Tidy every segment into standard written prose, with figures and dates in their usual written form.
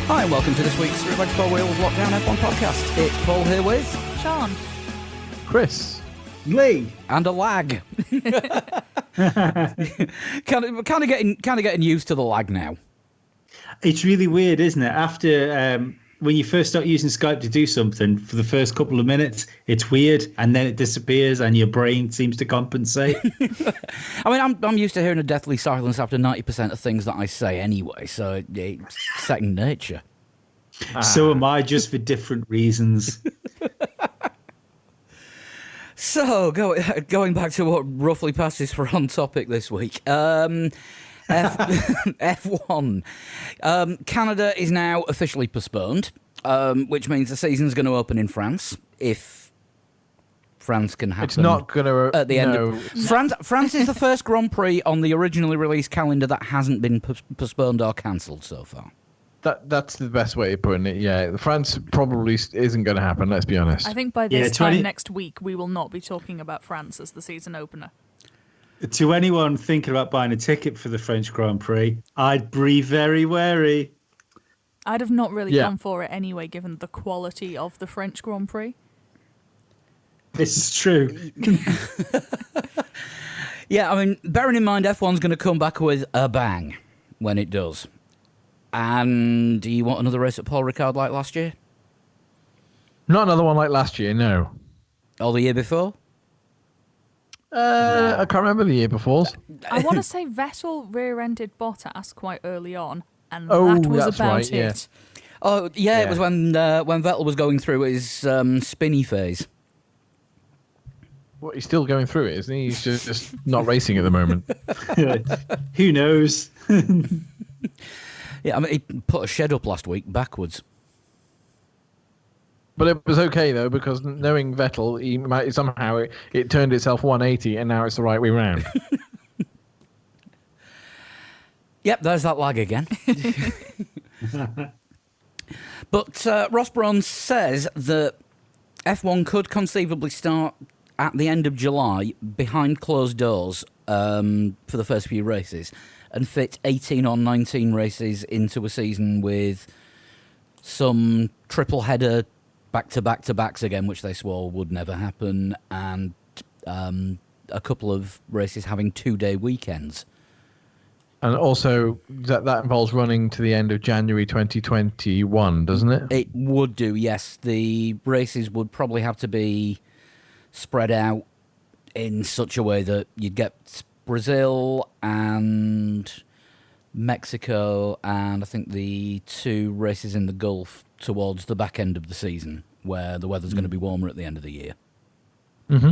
Hi, and welcome to this week's Red Four Wheels Lockdown F1 podcast. It's Paul here with Sean, Chris, Lee, and a lag. kind of getting used to the lag now. it's really weird, isn't it? After when you first start using Skype to do something, for the first couple of minutes, it's weird, and then it disappears, and your brain seems to compensate. I mean, I'm used to hearing a deathly silence after 90% of things that I say anyway, so it's second nature. So am I, just for different reasons. So, going back to what roughly passes for on topic this week. F1. Canada is now officially postponed, which means the season's going to open in France, if France can happen. it's not going to... At the end of France is the first Grand Prix on the originally released calendar that hasn't been postponed or cancelled so far. That's the best way of putting it, yeah. France probably isn't going to happen, let's be honest. I think by this time next week, we will not be talking about France as the season opener. To anyone thinking about buying a ticket for the French Grand Prix, I'd be very wary. I'd have not really gone for it anyway, given the quality of the French Grand Prix. This is true. Yeah, I mean, bearing in mind F1's going to come back with a bang when it does. And do you want another race at Paul Ricard like last year? Not another one like last year, no. Or the year before? I can't remember the year before. I want to say Vettel rear-ended Bottas quite early on, and Oh, that was that's about right, yeah. it. Oh, yeah, it was when Vettel was going through his spinny phase. Well, he's still going through it, isn't he? He's just not racing at the moment. Who knows? Yeah, I mean, he put a shed up last week backwards. But it was okay, though, because knowing Vettel, somehow it turned itself 180, and now it's the right way round. Yep, there's that lag again. But Ross Brawn says that F1 could conceivably start at the end of July behind closed doors for the first few races and fit 18 or 19 races into a season with some triple header back-to-back-to-backs again, which they swore would never happen, and a couple of races having 2-day weekends. And also, that involves running to the end of January 2021, doesn't it? It would do, yes. The races would probably have to be spread out in such a way that you'd get Brazil and Mexico and I think the 2 races in the Gulf towards the back end of the season, where the weather's going to be warmer at the end of the year. Mm-hmm.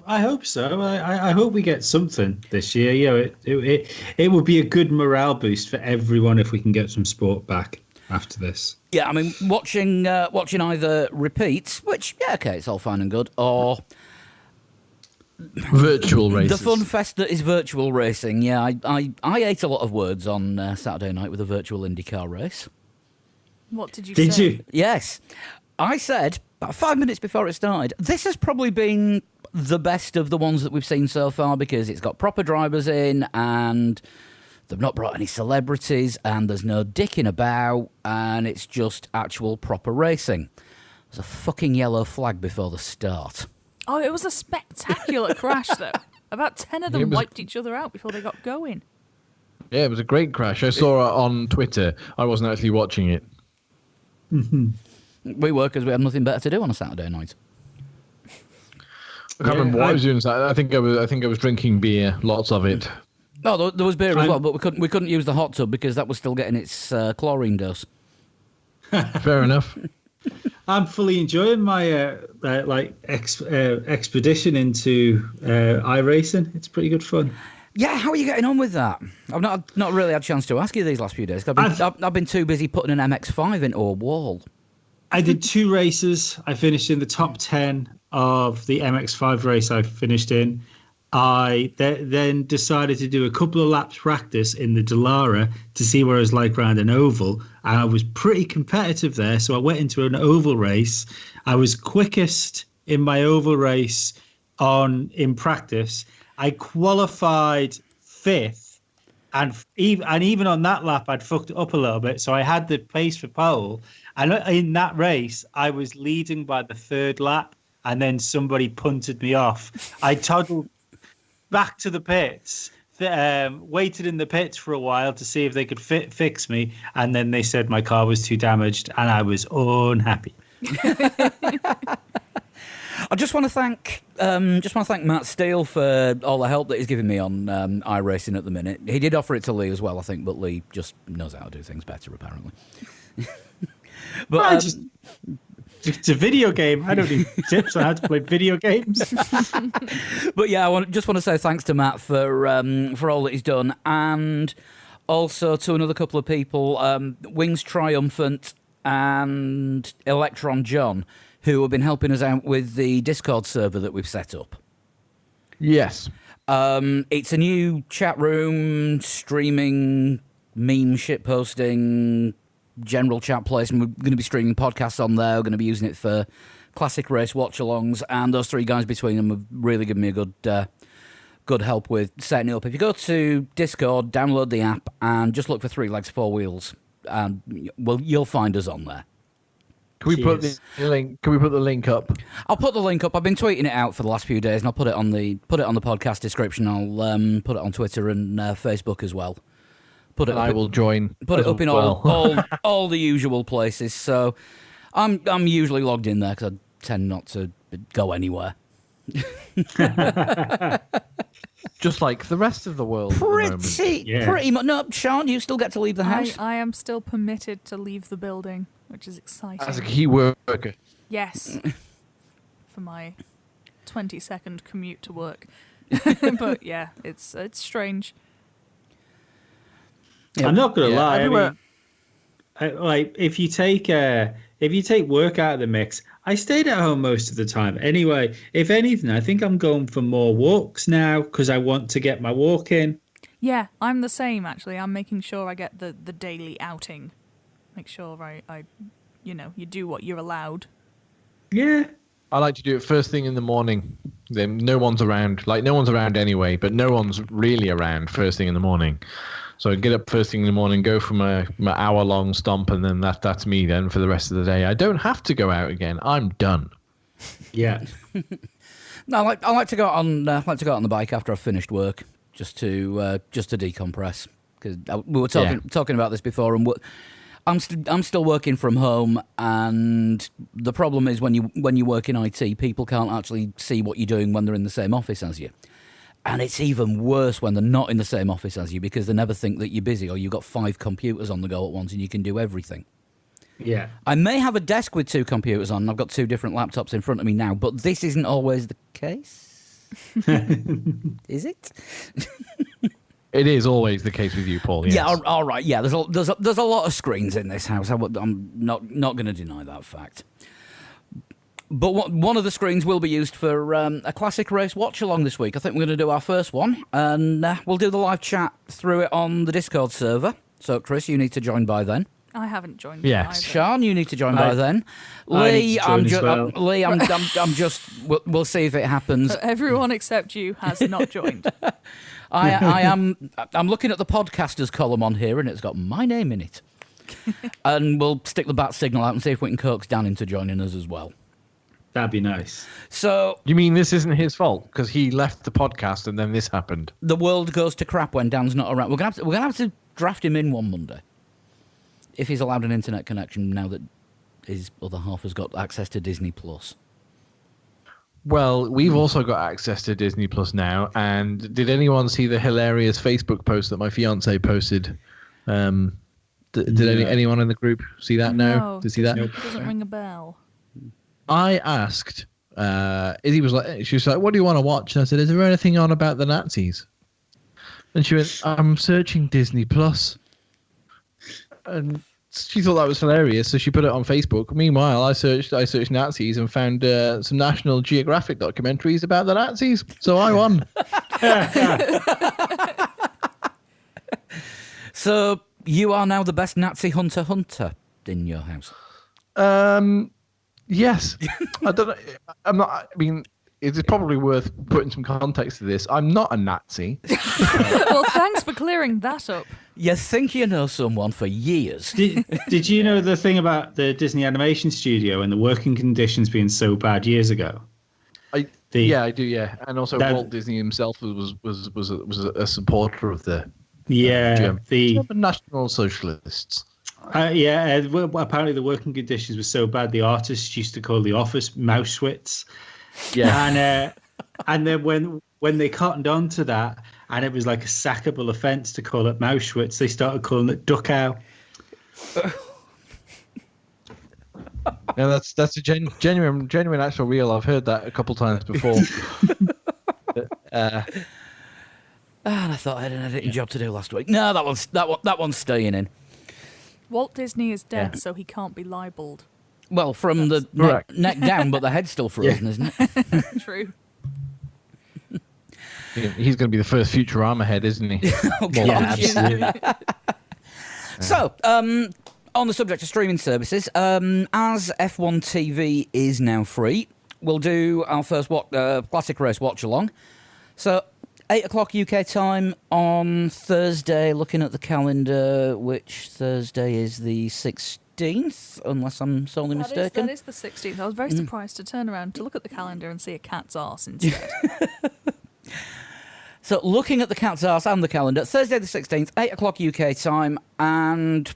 I hope so. I hope we get something this year. Yeah, it would be a good morale boost for everyone if we can get some sport back after this. Yeah, I mean, watching either repeats, which, yeah, okay, it's all fine and good, or Virtual races. the fun fest that is virtual racing. Yeah, I ate a lot of words on Saturday night with a virtual IndyCar race. What did you Did say? you? Yes. I said, about 5 minutes before it started, this has probably been the best of the ones that we've seen so far because it's got proper drivers in and they've not brought any celebrities and there's no dicking about and it's just actual proper racing. There's a fucking yellow flag before the start. Oh, it was a spectacular crash, though. About 10 of them wiped each other out before they got going. Yeah, it was a great crash. I saw it on Twitter. I wasn't actually watching it. We were because we had nothing better to do on a Saturday night. I can't remember what I was doing. I think I was drinking beer, lots of it. Oh, there was beer as well, but we couldn't use the hot tub because that was still getting its chlorine dose. Fair enough. I'm fully enjoying my expedition into iRacing. It's pretty good fun. Yeah, how are you getting on with that? I've not really had a chance to ask you these last few days. I've been too busy putting an MX-5 into a wall. I did 2 races. I finished in the top 10 of the MX-5 race I finished in. I then decided to do a couple of laps practice in the Dallara to see what it was like around an oval. And I was pretty competitive there, so I went into an oval race. I was quickest in my oval race in practice. I qualified 5th and even on that lap, I'd fucked it up a little bit. So I had the pace for pole, and in that race, I was leading by the third lap, and then somebody punted me off. I toddled back to the pits. Waited in the pits for a while to see if they could fix me, and then they said my car was too damaged, and I was unhappy. I just want to thank Matt Steele for all the help that he's giving me on iRacing at the minute. He did offer it to Lee as well, I think, but Lee just knows how to do things better, apparently. But it's a video game. I don't need tips on how to play video games. But yeah, I just want to say thanks to Matt for all that he's done, and also to another couple of people, Wings Triumphant and Electron John, who have been helping us out with the Discord server that we've set up. Yes. It's a new chat room, streaming, meme shit posting, general chat place, and we're going to be streaming podcasts on there. We're going to be using it for classic race watch-alongs, and those three guys between them have really given me a good help with setting it up. If you go to Discord, download the app, and just look for Three Legs, Four Wheels, and you'll find us on there. Can we put the link? Can we put the link up? I'll put the link up. I've been tweeting it out for the last few days, and I'll put it on the podcast description. I'll put it on Twitter and Facebook as well. I will join. Put it up in all the usual places. So I'm usually logged in there because I tend not to go anywhere. Just like the rest of the world. Pretty much. No, Sean, you still get to leave the house. I am still permitted to leave the building, which is exciting. As a key worker. Yes. For my 20-second commute to work. But yeah, it's strange. Yeah. I'm not gonna lie. I mean, like if you take work out of the mix, I stayed at home most of the time. Anyway, if anything, I think I'm going for more walks now because I want to get my walk in. Yeah, I'm the same actually. I'm making sure I get the daily outing. Make sure I you do what you're allowed. Yeah. I like to do it first thing in the morning. Then no one's around. Like no one's around anyway, but no one's really around first thing in the morning. So I get up first thing in the morning, go for my hour-long stomp, and then that's me then for the rest of the day. I don't have to go out again. I'm done. Yeah. No, I like to go out on the bike after I've finished work, just to decompress. Because we were talking about this before, and I'm still working from home, and the problem is when you work in IT, people can't actually see what you're doing when they're in the same office as you. And it's even worse when they're not in the same office as you because they never think that you're busy or you've got 5 computers on the go at once and you can do everything. Yeah. I may have a desk with 2 computers on and I've got 2 different laptops in front of me now, but this isn't always the case. Is it? It is always the case with you, Paul. Yes. Yeah, all right. Yeah, there's a lot of screens in this house. I'm not going to deny that fact. But one of the screens will be used for a classic race watch-along this week. I think we're going to do our first one, and we'll do the live chat through it on the Discord server. So, Chris, you need to join by then. I haven't joined. Yes. Sean, you need to join by then. Lee, I'm just. We'll see if it happens. So everyone except you has not joined. I'm looking at the podcasters column on here, and it's got my name in it. And we'll stick the bat signal out and see if we can coax Dan into joining us as well. That'd be nice. So you mean this isn't his fault because he left the podcast and then this happened? The world goes to crap when Dan's not around. We're gonna have to draft him in one Monday if he's allowed an internet connection now that his other half has got access to Disney Plus. Well, we've also got access to Disney Plus now. And did anyone see the hilarious Facebook post that my fiance posted? Did anyone in the group see that? No. Did you see that? Nope. Doesn't ring a bell. I asked, Izzy she was like, what do you want to watch? And I said, is there anything on about the Nazis? And she went, I'm searching Disney Plus. And she thought that was hilarious, so she put it on Facebook. Meanwhile, I searched Nazis and found some National Geographic documentaries about the Nazis. So I won. So you are now the best Nazi hunter in your house. Yes. I don't know. I'm not. I mean, it is probably worth putting some context to this. I'm not a Nazi. Well, thanks for clearing that up. You think you know someone for years. Did you know the thing about the Disney Animation Studio and the working conditions being so bad years ago? Yeah, I do. Yeah, and also That- Walt Disney himself was a supporter of the The German National Socialists. well, apparently the working conditions were so bad the artists used to call the office Mausewitz. Yeah, And then when they cottoned on to that, and it was like a sackable offence to call it Mausewitz, they started calling it Duckow. yeah, that's a genuine actual real. I've heard that a couple times before. I thought I had an editing job to do last week. No, that one's staying in. Walt Disney is dead, Yeah. so he can't be libelled. Well, from the correct. neck down, but the head's still frozen, isn't it? True. He's going to be the first Futurama head, isn't he? Oh, Well, God. absolutely. So, on the subject of streaming services, as F1 TV is now free, we'll do our first classic race watch along. So, 8 o'clock UK time on Thursday, looking at the calendar, which Thursday is the 16th, unless I'm sorely mistaken. That is the 16th. I was very surprised to turn around to look at the calendar and see a cat's arse instead. So, looking at the cat's arse and the calendar, Thursday the 16th, 8 o'clock UK time, and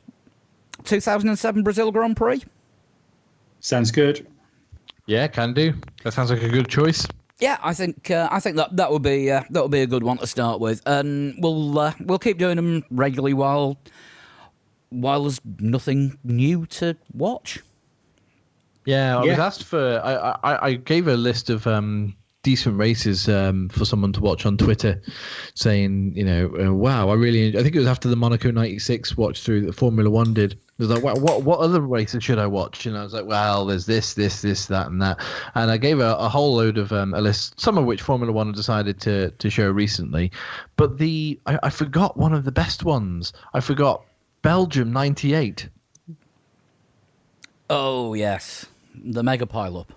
2007 Brazil Grand Prix. Sounds good. Yeah, can do. That sounds like a good choice. Yeah, I think that would be a good one to start with, and we'll keep doing them regularly while there's nothing new to watch. Yeah, I was Yeah. asked for. I gave a list of decent races for someone to watch on Twitter, saying, wow, I think it was after the Monaco '96 watch through that Formula One did. It was like, what other races should I watch? And I was like, well, there's this, that, and that. And I gave a whole load of a list, some of which Formula One decided to show recently. But I forgot one of the best ones. I forgot Belgium '98. Oh yes, the mega pile-up.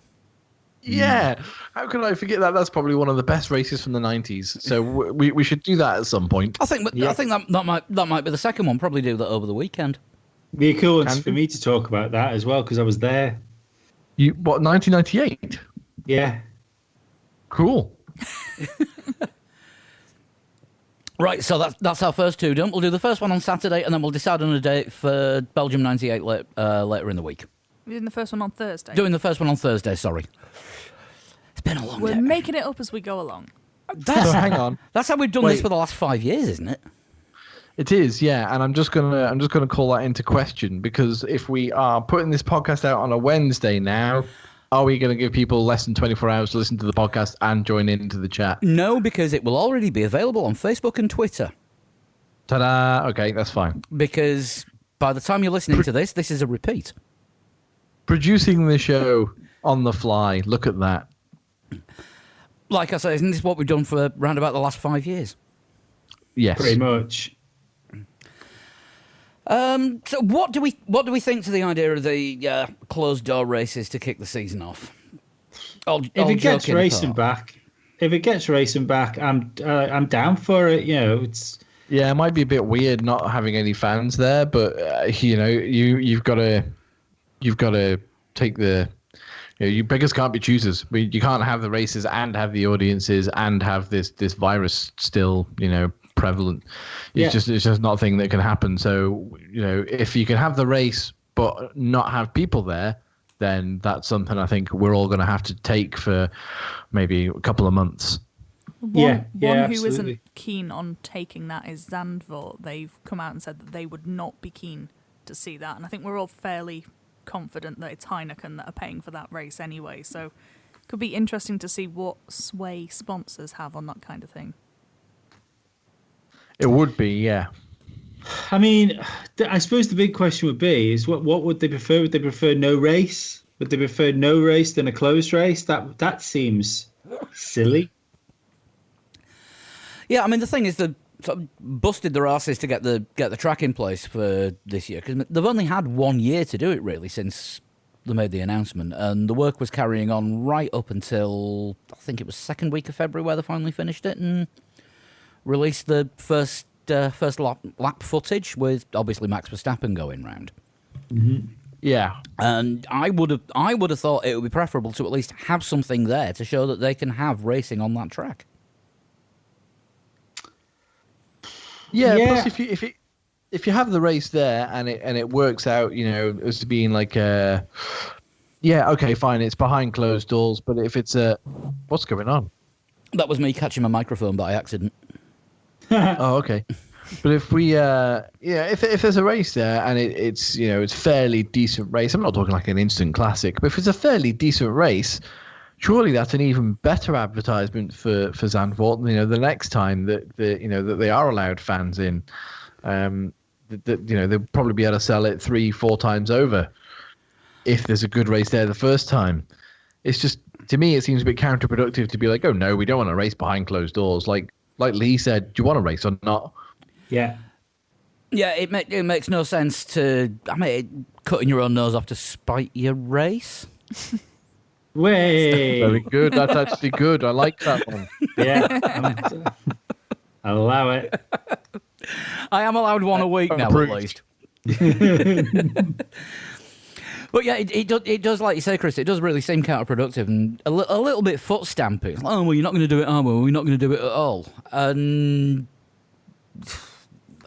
Yeah, how can I forget that? That's probably one of the best races from the '90s. So we should do that at some point. I think that might be the second one. Probably do that over the weekend. Be a cool one Can for do. me to talk about that as well, because I was there. What 1998? Yeah. Cool. Right, so that's our first two done. We'll do the first one on Saturday, and then we'll decide on a date for Belgium '98 later in the week. We're doing the first one on Thursday. Doing the first one on Thursday. Sorry, it's been a long We're day. making it up as we go along. So hang on. That's how we've done this Wait. for the last 5 years, isn't it? It is, yeah, and I'm just gonna call that into question, because if we are putting this podcast out on a Wednesday now, are we going to give people less than 24 hours to listen to the podcast and join into the chat? No, because it will already be available on Facebook and Twitter. Ta-da! Okay, that's fine. Because by the time you're listening to this is a repeat. Producing the show on the fly. Look at that. Like I say, isn't this what we've done for around about the last 5 years? Yes. Pretty much. So what do we think to the idea of the closed door races to kick the season off? If If it gets racing back, I'm down for it. It's Yeah, it might be a bit weird not having any fans there, but you've got to take the. You beggars can't be choosers. You can't have the races and have the audiences and have this virus still, prevalent. It's just not a thing that can happen. So, if you can have the race but not have people there, then that's something I think we're all going to have to take for maybe a couple of months. One who absolutely. isn't keen on taking that is Zandvoort. They've come out and said that they would not be keen to see that. And I think we're all fairly confident that it's Heineken that are paying for that race anyway. So it could be interesting to see what sway sponsors have on that kind of thing. It would be, yeah. I mean, I suppose the big question would be is what would they prefer? Would they prefer no race? Would they prefer no race than a closed race? That seems silly. Yeah, I mean the thing is they sort of busted their asses to get the track in place for this year because they've only had 1 year to do it really since the announcement, and the work was carrying on right up until I think it was second week of February where they finally finished it and released the first lap footage with obviously Max Verstappen going round. Yeah. And I would have thought it would be preferable to at least have something there to show that they can have racing on that track. Yeah. Yeah. Plus, if you have the race there and it works out, as being like a, yeah, okay, fine, it's behind closed doors. But if it's what's going on? That was me catching my microphone by accident. Oh, okay. But if we, if there's a race there and it's it's fairly decent race, I'm not talking like an instant classic, but if it's a fairly decent race, surely that's an even better advertisement for Zandvoort. The next time that that they are allowed fans in, they'll probably be able to sell it 3-4 times over if there's a good race there the first time. It's just, to me, it seems a bit counterproductive to be like, oh no, we don't want to race behind closed doors. Like Lee said, do you want to race or not? Yeah. Yeah, it makes no sense to, cutting your own nose off to spite your race. Way. Very good. That's actually good. I like that one. Yeah. I'll allow it. I am allowed one a week now, Approved. at least. But yeah, it does, like you say, Chris, it does really seem counterproductive and a little bit foot stamping. Like, oh, well, you're not going to do it, are we? We're not going to do it at all. And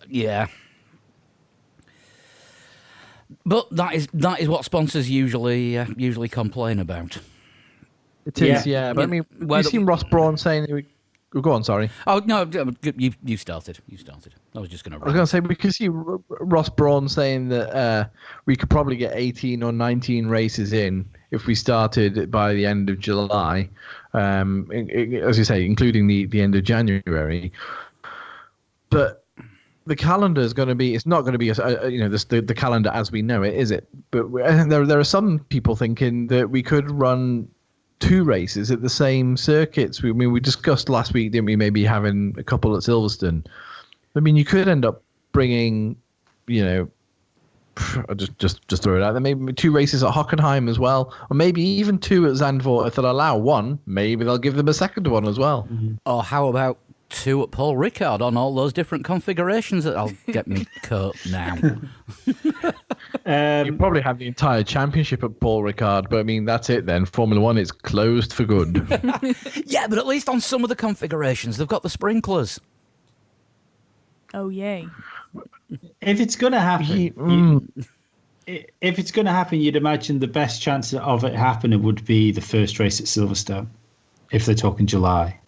yeah. But that is what sponsors usually complain about. It is, Yeah. yeah. But I mean, Whether- you've seen Ross Brawn saying... Go on, sorry. Oh no, you started. I was just going I was going to say, we could see Ross Brawn saying that we could probably get 18 or 19 races in if we started by the end of July, as you say, including the end of January. But the calendar is going to be, it's not going to be, the calendar as we know it, is it? But there are some people thinking that we could run 2 races at the same circuits. We discussed last week, didn't we, maybe having a couple at Silverstone. I mean, you could end up bringing, I'll just throw it out there, maybe 2 races at Hockenheim as well, or maybe even 2 at Zandvoort. If they'll allow 1, maybe they'll give them a second one as well. Or how about 2 at Paul Ricard on all those different configurations that I'll get me coat now. You probably have the entire championship at Paul Ricard, but I mean, that's it then. Formula One is closed for good. Yeah, but at least on some of the configurations, they've got the sprinklers. Oh, yay. If it's going to happen, if it's going to happen, you'd imagine the best chance of it happening would be the first race at Silverstone, if they're talking July.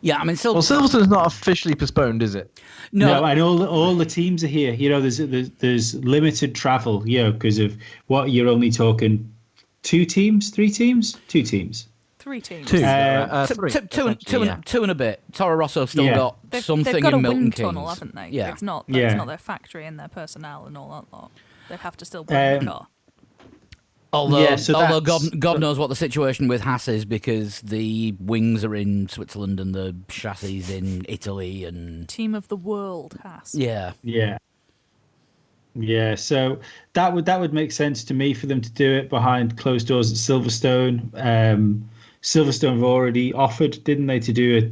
Yeah, I mean, Well, Silverstone's not officially postponed, is it? no, And all the teams are here. There's limited travel, because of what you're only talking 2 teams, 3 teams, 2 teams. 3 teams. 2. two, 3. two and a bit. Toro Rosso still Yeah. got something They've got in a Milton wind Keynes. tunnel, haven't they? Yeah. It's not their factory and their personnel and all that lot. They'd have to still build the car. Although, Yeah, so although that's- God knows what the situation with Haas is, because the wings are in Switzerland and the chassis in Italy, and Team of the world, Haas. yeah, Yeah, so that would make sense to me for them to do it behind closed doors at Silverstone. Silverstone have already offered, didn't they, to do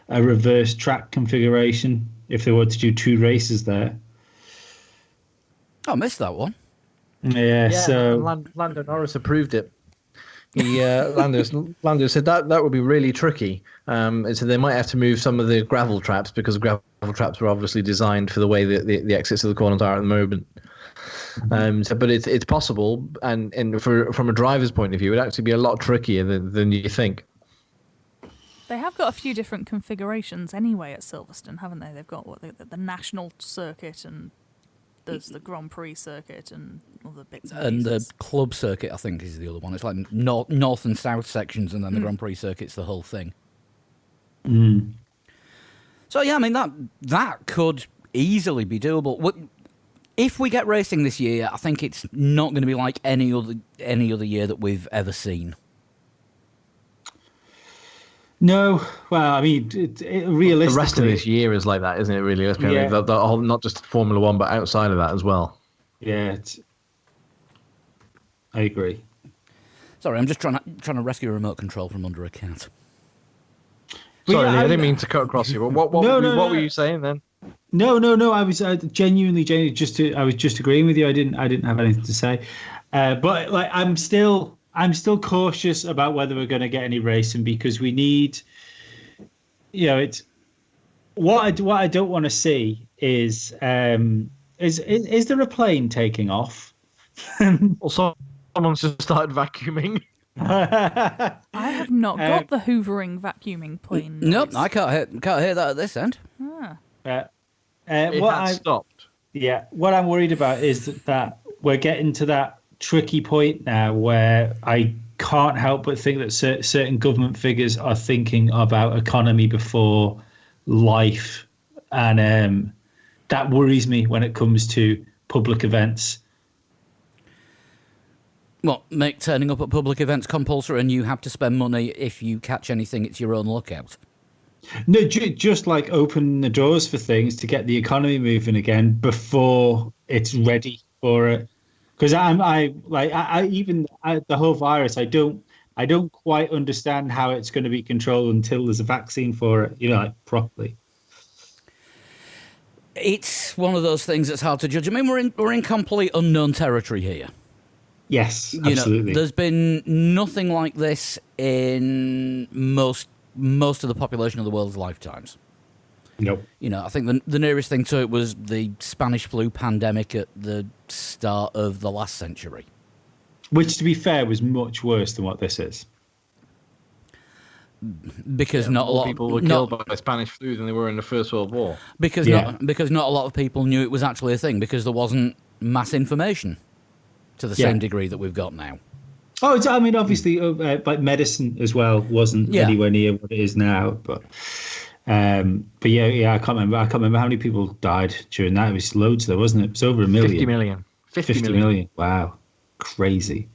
a reverse track configuration if they wanted to do 2 races there. I missed that one. Yeah, so Lando Norris approved it. He Lando said that would be really tricky. And so they might have to move some of the gravel traps, because gravel traps were obviously designed for the way that the exits of the corners are at the moment. But it's possible, and from a driver's point of view, it'd actually be a lot trickier than you think. They have got a few different configurations anyway at Silverstone, haven't they? They've got the national circuit, and there's the Grand Prix circuit and other bits And the pieces. club circuit, I think, is the other one. It's like north and south sections, and then the Grand Prix circuit's the whole thing. So yeah, I mean that could easily be doable. If we get racing this year, I think it's not going to be like any other year that we've ever seen. no, well, I mean, realistically, The rest of this year is like that, isn't it? Really, Yeah. the whole, not just Formula One, but outside of that as well. Yeah, I agree. Sorry, I'm just trying to rescue a remote control from under a cat. Sorry, yeah, Lee, I didn't mean to cut across you. But what were you saying then? No. I was genuinely I was just agreeing with you. I didn't have anything to say. But like, I'm still cautious about whether we're going to get any racing, because we need, it's what I don't want to see is there a plane taking off? Also, someone's just started vacuuming. I have not got the hoovering vacuuming plane. Nope, noise. I can't hear that at this end. It had stopped. Yeah, what I'm worried about is that we're getting to that tricky point now where I can't help but think that certain government figures are thinking about economy before life, and that worries me when it comes to public events. What, make turning up at public events compulsory and you have to spend money if you catch anything, it's your own lookout? No, just like open the doors for things to get the economy moving again before it's ready for it. Because the whole virus, I don't quite understand how it's going to be controlled until there's a vaccine for it, like properly. It's one of those things that's hard to judge. I mean, we're in complete unknown territory here. Yes, absolutely. There's been nothing like this in most of the population of the world's lifetimes. Nope. I think the nearest thing to it was the Spanish flu pandemic at the start of the last century. Which, to be fair, was much worse than what this is. Because not a lot of people were killed by Spanish flu than they were in the First World War. Because not a lot of people knew it was actually a thing, because there wasn't mass information to the same degree that we've got now. Oh, I mean, obviously, like medicine as well wasn't anywhere near what it is now. But yeah, I can't remember how many people died during that. It was loads, though, wasn't it? It was over 1 million. 50 million. Wow, crazy.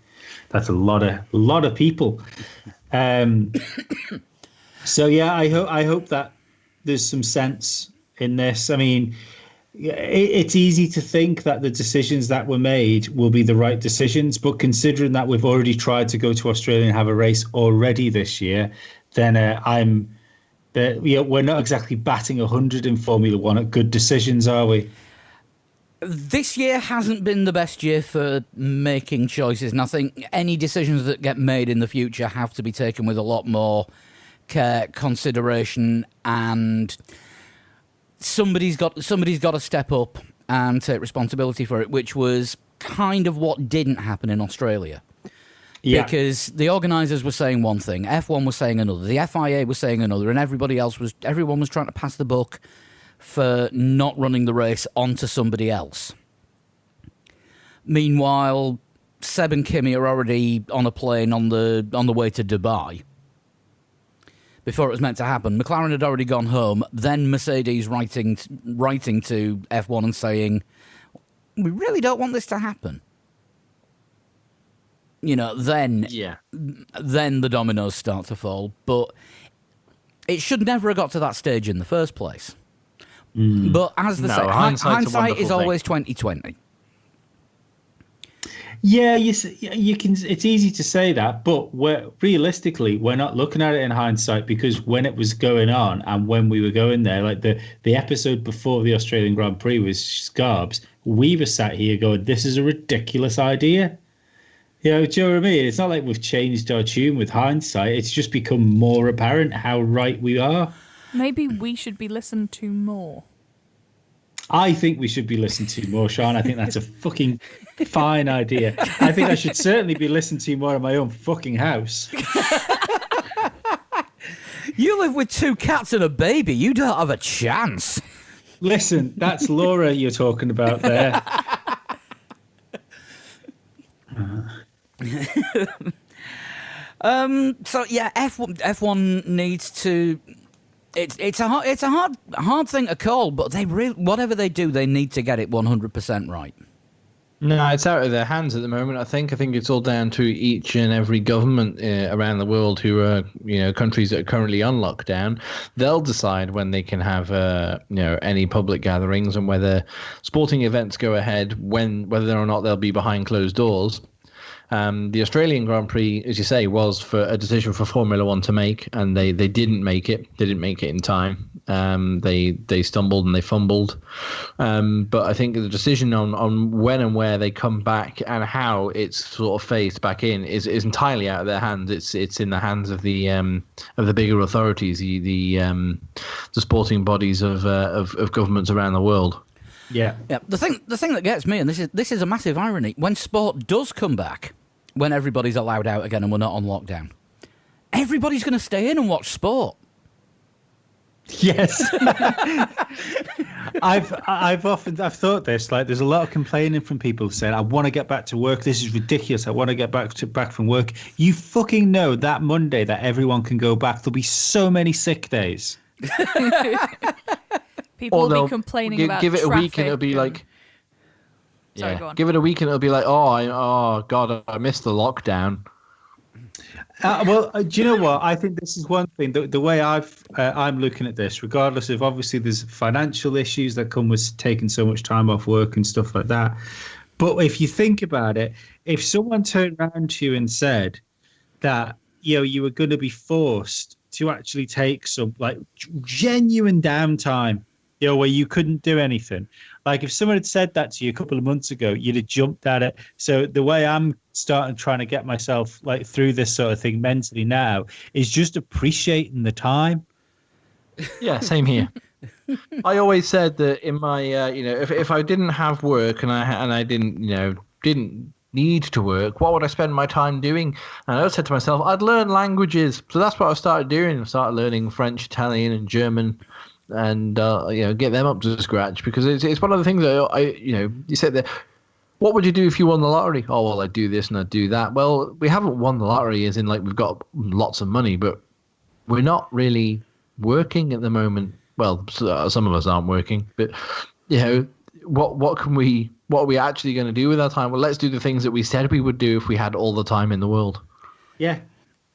That's a lot of people. So yeah, I hope that there's some sense in this. I mean, it's easy to think that the decisions that were made will be the right decisions, but considering that we've already tried to go to Australia and have a race already this year, then we're not exactly batting 100 in Formula One at good decisions, are we? This year hasn't been the best year for making choices, and I think any decisions that get made in the future have to be taken with a lot more care, consideration, and somebody's got to step up and take responsibility for it, which was kind of what didn't happen in Australia. Yeah. Because the organisers were saying one thing, F1 was saying another, the FIA was saying another, and everyone was trying to pass the buck for not running the race onto somebody else. Meanwhile, Seb and Kimi are already on a plane on the way to Dubai. Before it was meant to happen, McLaren had already gone home. Then Mercedes writing to F1 and saying, "We really don't want this to happen." Then the dominoes start to fall. But it should never have got to that stage in the first place. But as they say, hindsight is always 20/20. Yeah, you can. It's easy to say that, but realistically, we're not looking at it in hindsight, because when it was going on and when we were going there, like the episode before the Australian Grand Prix was Scarbs, we were sat here going, "This is a ridiculous idea." Do you know what I mean? It's not like we've changed our tune with hindsight. It's just become more apparent how right we are. Maybe we should be listened to more. I think we should be listened to more, Sean. I think that's a fucking fine idea. I think I should certainly be listened to more in my own fucking house. You live with 2 cats and a baby. You don't have a chance. Listen, that's Laura you're talking about there. So yeah, F1 needs to. It's a hard thing to call, but whatever they do, they need to get it 100% right. No, it's out of their hands at the moment. I think it's all down to each and every government around the world who are, countries that are currently on lockdown. They'll decide when they can have, any public gatherings and whether sporting events go ahead, whether or not they'll be behind closed doors. The Australian Grand Prix, as you say, was for a decision for Formula One to make, and they didn't make it. They didn't make it in time. They stumbled and they fumbled. But I think the decision on when and where they come back and how it's sort of phased back in is entirely out of their hands. It's in the hands of the bigger authorities, the sporting bodies of governments around the world. Yeah. Yeah. The thing that gets me, and this is a massive irony, when sport does come back, when everybody's allowed out again and we're not on lockdown, everybody's going to stay in and watch sport. Yes. I've thought this, like, there's a lot of complaining from people saying, I want to get back to work, this is ridiculous, I want to get back from work. You fucking know that Monday that everyone can go back, there'll be so many sick days. People will be complaining about give it a week and it'll be like, Sorry, yeah, go on. give it a week and it'll be like, oh God, I missed the lockdown. Do you know what? I think this is one thing. The way I'm looking at this, regardless of, obviously there's financial issues that come with taking so much time off work and stuff like that. But if you think about it, if someone turned around to you and said that, you were going to be forced to actually take some like genuine downtime, where you couldn't do anything. Like if someone had said that to you a couple of months ago, you'd have jumped at it. So the way I'm trying to get myself like through this sort of thing mentally now is just appreciating the time. Yeah, same here. I always said that in my, if I didn't have work and I didn't need to work, what would I spend my time doing? And I said to myself, I'd learn languages. So that's what I started doing. I started learning French, Italian, and German. And get them up to scratch, because it's one of the things that you said that. What would you do if you won the lottery? Oh well, I'd do this and I'd do that. Well, we haven't won the lottery, as in like we've got lots of money, but we're not really working at the moment. Well, some of us aren't working, but what are we actually going to do with our time? Well, let's do the things that we said we would do if we had all the time in the world. Yeah,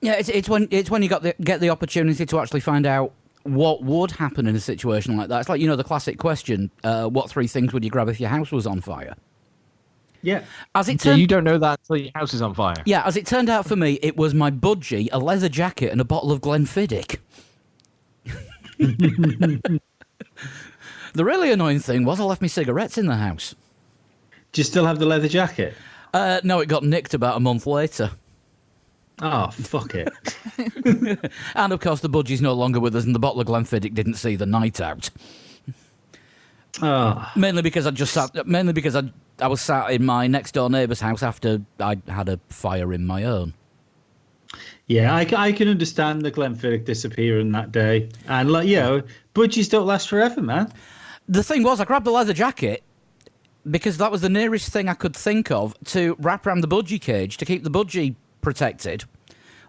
it's when you get the opportunity to actually find out what would happen in a situation like that. It's like, the classic question, what 3 things would you grab if your house was on fire? Yeah. So you don't know that until your house is on fire. Yeah, as it turned out for me, it was my budgie, a leather jacket, and a bottle of Glenfiddich. The really annoying thing was I left my cigarettes in the house. Do you still have the leather jacket? No, it got nicked about a month later. Oh, fuck it. And of course, the budgie's no longer with us, and the bottle of Glenfiddich didn't see the night out. Oh. Mainly because I was sat in my next door neighbour's house after I had a fire in my own. Yeah, I can understand the Glenfiddich disappearing that day, and budgies don't last forever, man. The thing was, I grabbed the leather jacket because that was the nearest thing I could think of to wrap around the budgie cage to keep the budgie protected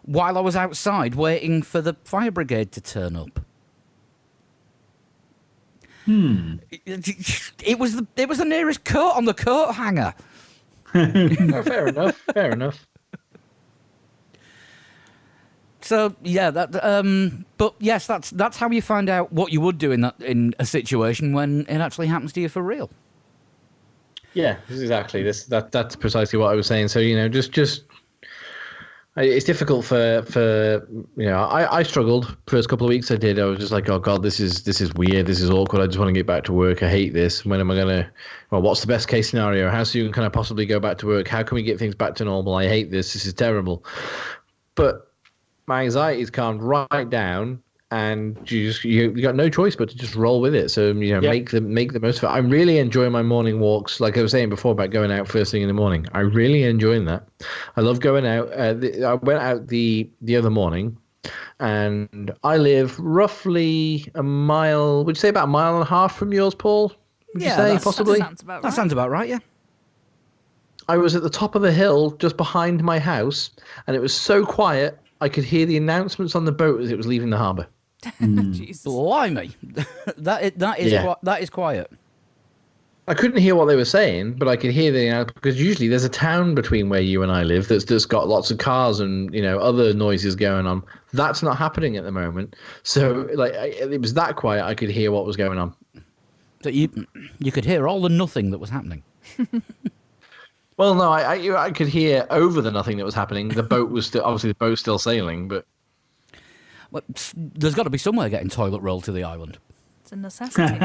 while I was outside waiting for the fire brigade to turn up. It was the nearest coat on the coat hanger. No, fair enough. So yeah, but yes, that's how you find out what you would do in a situation when it actually happens to you for real. Yeah, exactly. That's precisely what I was saying. So just it's difficult for I struggled first couple of weeks. I was just like, oh God, this is weird, this is awkward, I just want to get back to work, I hate this. When am I gonna, what's the best case scenario, how soon can I possibly go back to work, how can we get things back to normal, I hate this is terrible. But my anxiety's calmed right down, and you got no choice but to just roll with it. So make the most of it. I really enjoy my morning walks, like I was saying before about going out first thing in the morning. I really enjoy that. I love going out. I went out the other morning, and I live roughly a mile. Would you say about a mile and a half from yours, Paul? Would you say possibly? That sounds about right. That sounds about right. Yeah. I was at the top of the hill just behind my house, and it was so quiet I could hear the announcements on the boat as it was leaving the harbour. Jesus. Blimey, that is quiet. I couldn't hear what they were saying, but I could hear because usually there's a town between where you and I live that's got lots of cars and other noises going on. That's not happening at the moment. So it was that quiet. I could hear what was going on. So you could hear all the nothing that was happening. Well, no, I could hear over the nothing that was happening. The boat was still, obviously the boat's still sailing, but Well, there's got to be somewhere getting toilet roll to the island. It's a necessity.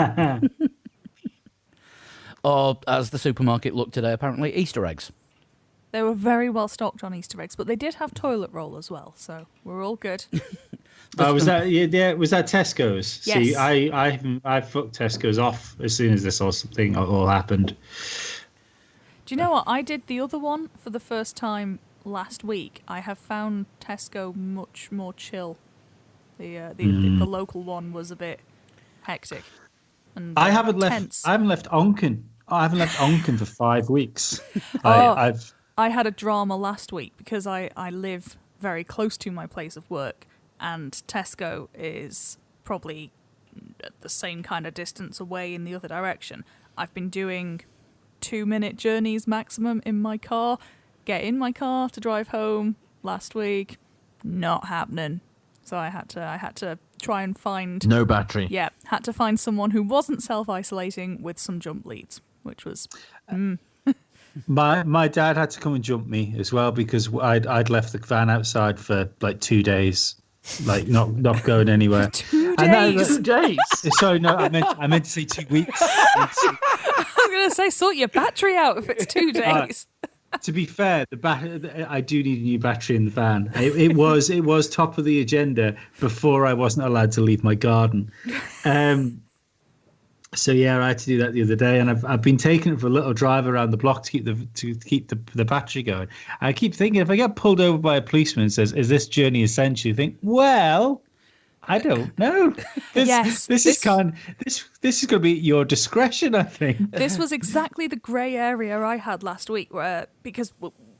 Or, as the supermarket looked today, apparently Easter eggs. They were very well stocked on Easter eggs, but they did have toilet roll as well, so we're all good. Was that was that Tesco's? Yes. See, I fucked Tesco's off as soon as this whole thing all happened. Do you know what? I did the other one for the first time last week. I have found Tesco much more chill. The local one was a bit hectic. And I haven't tense. left Onken. I haven't left Onken for 5 weeks. I had a drama last week because I live very close to my place of work, and Tesco is probably at the same kind of distance away in the other direction. I've been doing 2-minute journeys maximum in my car. Get in my car to drive home last week, not happening. So I had to try and find no battery. Yeah, had to find someone who wasn't self-isolating with some jump leads, which was My dad had to come and jump me as well because I'd left the van outside for like 2 days, like not going anywhere. 2 And days. Days. Sorry, no, I meant to say 2 weeks. I'm going to say sort your battery out if it's 2 days. To be fair, I do need a new battery in the van. It was top of the agenda before I wasn't allowed to leave my garden. So yeah, I had to do that the other day, and I've been taking it for a little drive around the block to keep the battery going. I keep thinking if I get pulled over by a policeman and says, "Is this journey essential?" You think, well, I don't know. This is going to be at your discretion, I think. This was exactly the grey area I had last week, because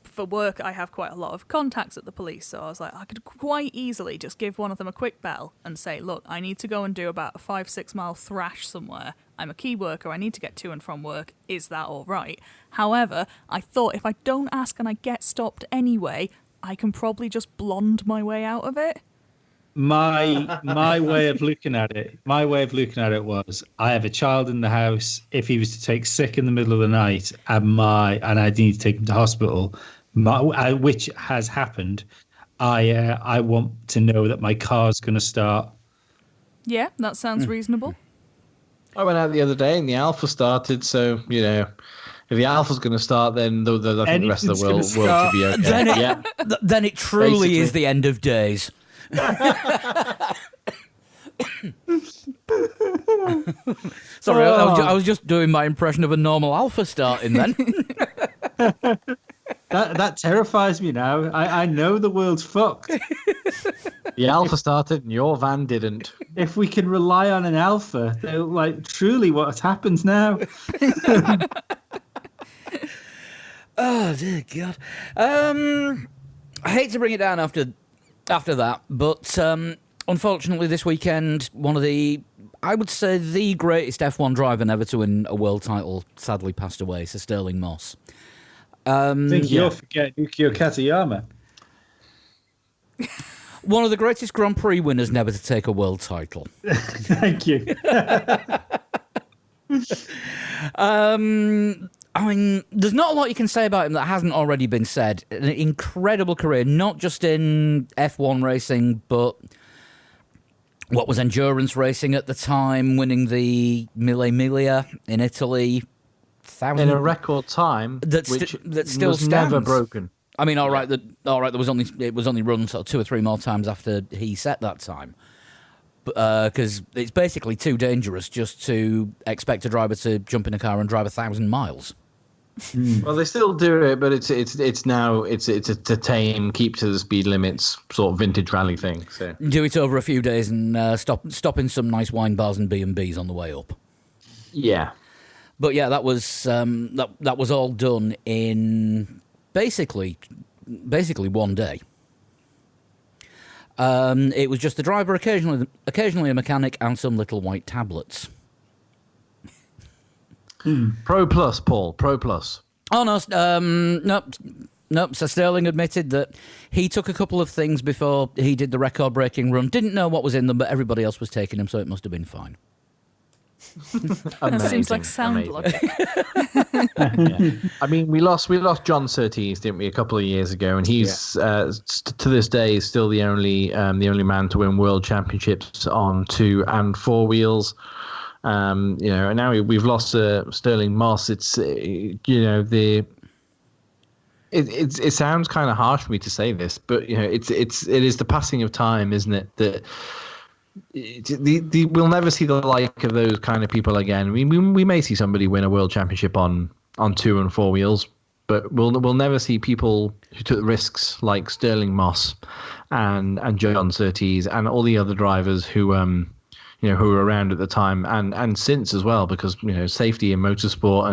for work I have quite a lot of contacts at the police, so I was like, I could quite easily just give one of them a quick bell and say, look, I need to go and do about a 5-6 mile thrash somewhere. I'm a key worker, I need to get to and from work. Is that all right? However, I thought if I don't ask and I get stopped anyway, I can probably just blonde my way out of it. My way of looking at it was, I have a child in the house. If he was to take sick in the middle of the night and I need to take him to hospital, which has happened, I want to know that my car's going to start. Yeah, that sounds reasonable. I went out the other day and the Alpha started, so if the Alpha's going to start, then I think the rest of the world should be okay. Then it truly Basically. is the end of days. Sorry, I was just doing my impression of a normal Alpha starting then. That terrifies me now. I know the world's fucked. The Alpha started and your van didn't. If we can rely on an Alpha, like truly what happens now? Oh dear God! I hate to bring it down after that, but unfortunately, this weekend, I would say the greatest F1 driver never to win a world title sadly passed away, Sir Sterling Moss. I think you'll forget Yukio Katayama. One of the greatest Grand Prix winners never to take a world title. Thank you. I mean, there's not a lot you can say about him that hasn't already been said. An incredible career, not just in F1 racing, but what was endurance racing at the time, winning the Mille Miglia in Italy. In a record time, that still was stands. never broken. I mean, all right, it was only run sort of 2 or 3 more times after he set that time. Because it's basically too dangerous just to expect a driver to jump in a car and drive 1,000 miles. Well, they still do it, but it's now a tame, keep to the speed limits sort of vintage rally thing. So Do it over a few days and stop in some nice wine bars and B&Bs on the way up. yeah, But yeah, that was that was all done in basically 1 day. It was just the driver, occasionally a mechanic, and some little white tablets. Pro Plus, Paul, Pro Plus. Oh no, nope. So Sterling admitted that he took a couple of things before he did the record-breaking run. Didn't know what was in them, but everybody else was taking them, so it must have been fine. That seems like Amazing, sound amazing. logic. I mean, we lost John Surtees, didn't we, a couple of years ago, and he's to this day is still the only man to win world championships on 2 and 4 wheels. And now we've lost Sterling Moss. It's it sounds kind of harsh for me to say this, but it is the passing of time, isn't it? That we'll never see the like of those kind of people again. I mean, we may see somebody win a world championship on 2 and 4 wheels, but we'll never see people who took risks like Sterling Moss and John Surtees and all the other drivers who who were around at the time and since as well, because safety in motorsport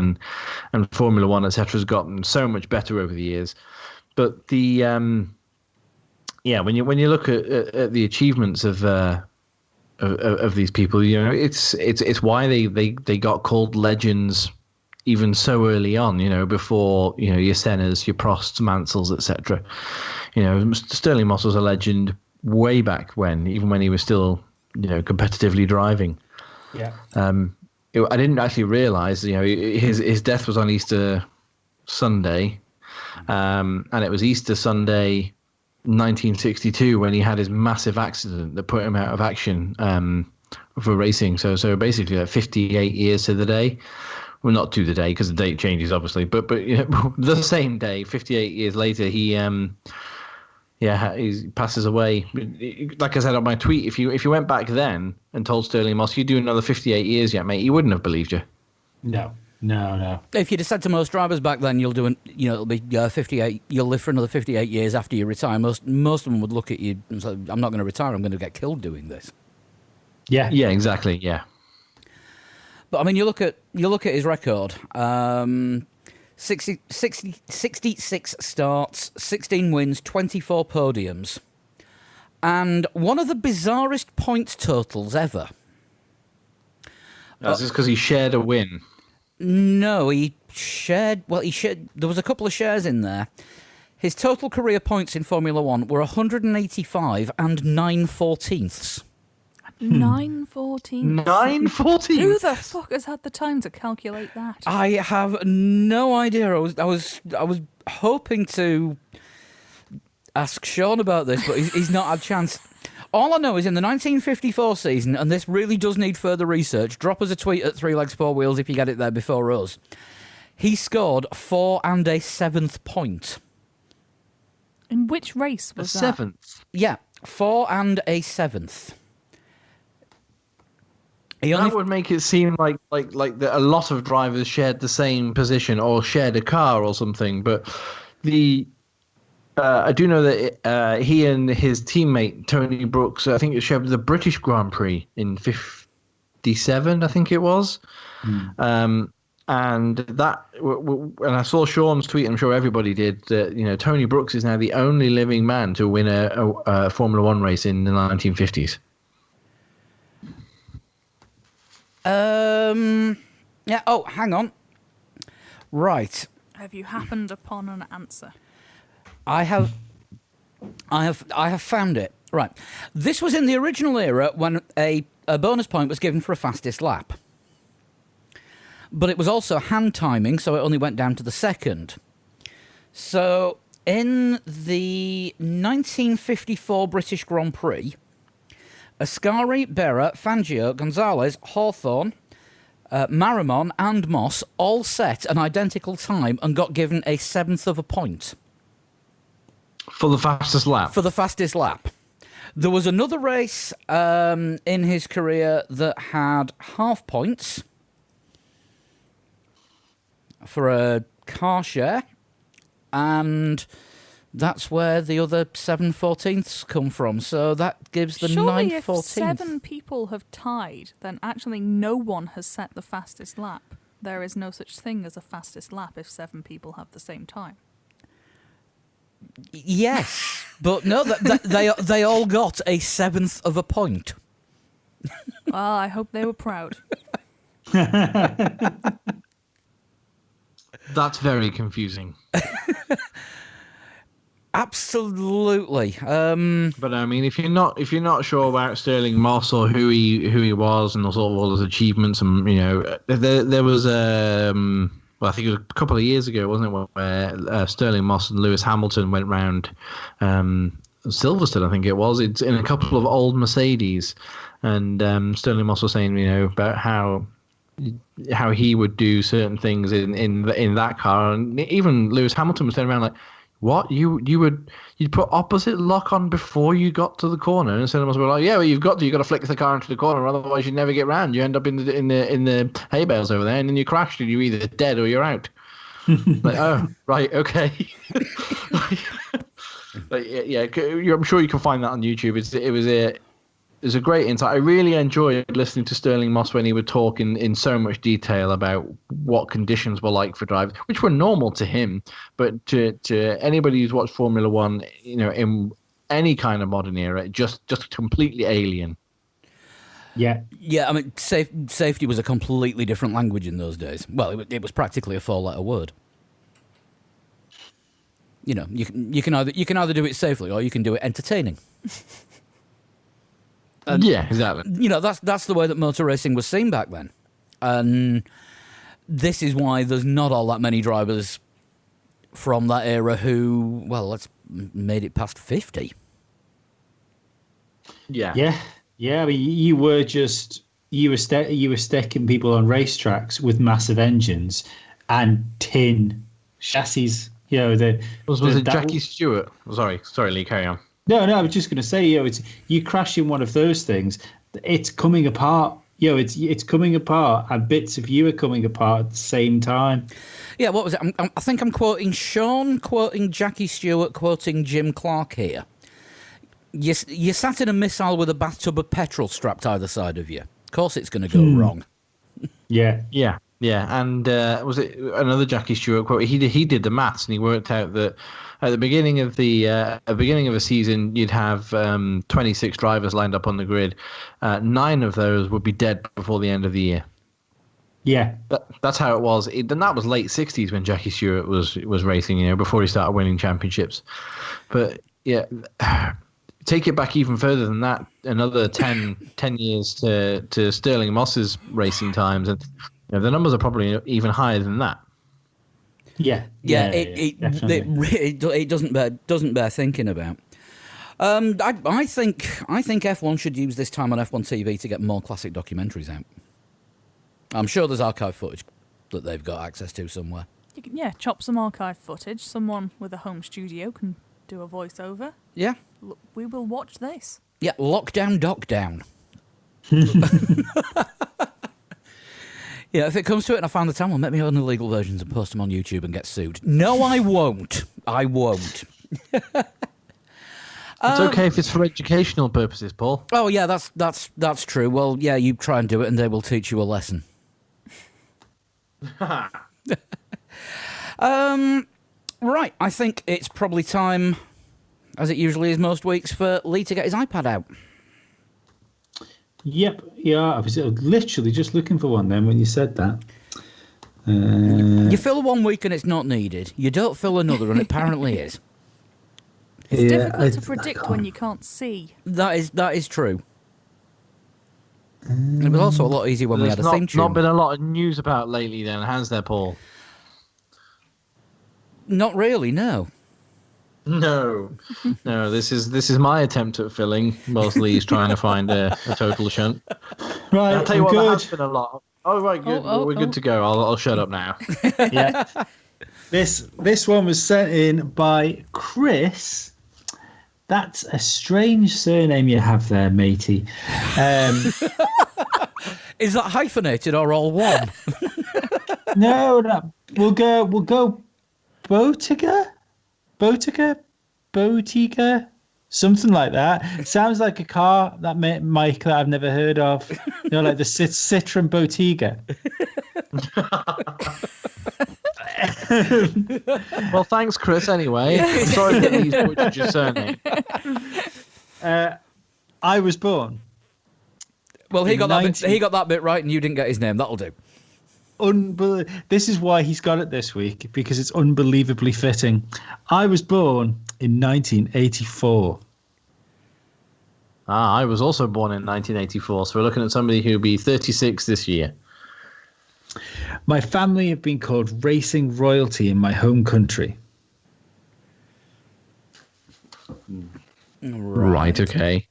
and Formula One, etc., has gotten so much better over the years. But the when you look at the achievements of these people, it's why they got called legends even so early on, before your Sennas, your Prosts, Mansells, etc. Sterling Moss was a legend way back when, even when he was still competitively driving. Yeah. I didn't actually realize his death was on Easter Sunday, and it was Easter Sunday 1962 when he had his massive accident that put him out of action for racing. So basically 58 years to the day. Well, not to the day, because the date changes obviously, but the same day, 58 years later, he passes away. Like I said on my tweet, if you went back then and told Sterling Moss you'd do another 58 years yet, mate, he wouldn't have believed you. No. If you'd have said to most drivers back then, it'll be 58. You'll live for another 58 years after you retire. Most of them would look at you and say, "I'm not going to retire. I'm going to get killed doing this." Yeah. Yeah, exactly. Yeah. But I mean, you look at his record. 66 starts, 16 wins, 24 podiums, and one of the bizarrest points totals ever. That's just because he shared a win. No, he shared. There was a couple of shares in there. His total career points in Formula One were 185 and 9/14. 9/14. 9/14. Who the fuck has had the time to calculate that? I have no idea. I was hoping to ask Sean about this, but he's not had a chance. All I know is in the 1954 season, and this really does need further research, drop us a tweet at 3 Legs 4 Wheels if you get it there before us. He scored 4 and a 7th point. In which race was that? 7th. Yeah, 4 and a 7th. That would make it seem like that a lot of drivers shared the same position or shared a car or something. But I do know that he and his teammate Tony Brooks, I think it shared the British Grand Prix in '57, I think it was. And that, and I saw Sean's tweet, I'm sure everybody did, that Tony Brooks is now the only living man to win a Formula One race in the 1950s. Yeah. Oh, hang on. Right. Have you happened upon an answer? I have found it. Right. This was in the original era when a bonus point was given for a fastest lap. But it was also hand timing, so it only went down to the second. So in the 1954 British Grand Prix, Ascari, Berra, Fangio, Gonzalez, Hawthorne, Marimon and Moss all set an identical time and got given a 7th of a point. For the fastest lap? For the fastest lap. There was another race in his career that had half points for a car share, and that's where the other 7/14ths come from. So that gives the Surely 9/14th. if 7 people have tied, then actually no one has set the fastest lap. There is no such thing as a fastest lap if 7 people have the same time. Yes, but no, they all got a 7th of a point. Well, I hope they were proud. That's very confusing. absolutely. But I mean, if you're not sure about Sterling Moss or who he was and sort of all his achievements, and there was well, I think it was a couple of years ago, wasn't it, where Sterling Moss and Lewis Hamilton went round Silverstone, I think it was. It's in a couple of old Mercedes, and Sterling Moss was saying, about how he would do certain things in that car, and even Lewis Hamilton was turning around like, "What, you'd put opposite lock on before you got to the corner?" And Sterling Moss was like, "Yeah, well, you've got to flick the car into the corner, otherwise you never get round. You end up in the hay bales over there, and then you crash, and you're either dead or you're out." Like, oh, right, okay. But yeah, I'm sure you can find that on YouTube. It was a great insight. I really enjoyed listening to Sterling Moss when he would talk in so much detail about what conditions were like for drivers, which were normal to him, but to anybody who's watched Formula One, in any kind of modern era, just completely alien. Yeah. Yeah, I mean, safety was a completely different language in those days. Well, it was practically a four-letter word. You can either do it safely or you can do it entertaining. Yeah, exactly. That's the way that motor racing was seen back then, and this is why there's not all that many drivers from that era who, made it past 50. Yeah. Yeah. I mean, you were sticking people on racetracks with massive engines and tin chassis. Was it Jackie Stewart? Sorry, Lee, carry on. No, I was just going to say, it's you crash in one of those things, it's coming apart. It's coming apart, and bits of you are coming apart at the same time. Yeah, what was it? I think I'm quoting Sean, quoting Jackie Stewart, quoting Jim Clark here. You sat in a missile with a bathtub of petrol strapped either side of you. Of course, it's going to go wrong. Yeah. And was it another Jackie Stewart quote? He did the maths, and he worked out that at the beginning of the season, you'd have 26 drivers lined up on the grid. 9 of those would be dead before the end of the year. Yeah, that's how it was. And that was late 60s when Jackie Stewart was racing, before he started winning championships. But yeah, take it back even further than that, another 10 years to Sterling Moss's racing times, and the numbers are probably even higher than that. Yeah. It doesn't bear thinking about. I think F1 should use this time on F1 TV to get more classic documentaries out. I'm sure there's archive footage that they've got access to somewhere. You can, chop some archive footage. Someone with a home studio can do a voiceover. Yeah. We will watch this. Yeah, lockdown, dock down. Yeah, if it comes to it and I find the time, I'll make my own illegal versions and post them on YouTube and get sued. No, I won't. I won't. It's okay if it's for educational purposes, Paul. Oh, yeah, that's true. Well, yeah, you try and do it and they will teach you a lesson. Right, I think it's probably time, as it usually is most weeks, for Lee to get his iPad out. Yep, yeah, I was literally just looking for one then when you said that. You fill 1 week and it's not needed. You don't fill another and it apparently is. It's difficult to predict when you can't see. That is true. It was also a lot easier when we had a theme tune. Not been a lot of news about lately then, has there, Paul? Not really, no. No. This is my attempt at filling. Whilst Lee's trying to find a total shunt. Right, I'll tell you what, good. there has been a lot. Oh, right, good. We're good to go. I'll shut up now. Yeah. This one was sent in by Chris. That's a strange surname you have there, matey. Is that hyphenated or all one? No. We'll go Botiga, something like that. Sounds like a car that Mike that I've never heard of. Like the Citroen Botiga. Well, thanks, Chris. Anyway, I'm sorry that he's butchered your surname. I was born. Well, he got that bit right, and you didn't get his name. That'll do. This is why he's got it this week, because it's unbelievably fitting. I was born in 1984. I was also born in 1984, so we're looking at somebody who'll be 36 this year. My family have been called racing royalty in my home country. Right, okay.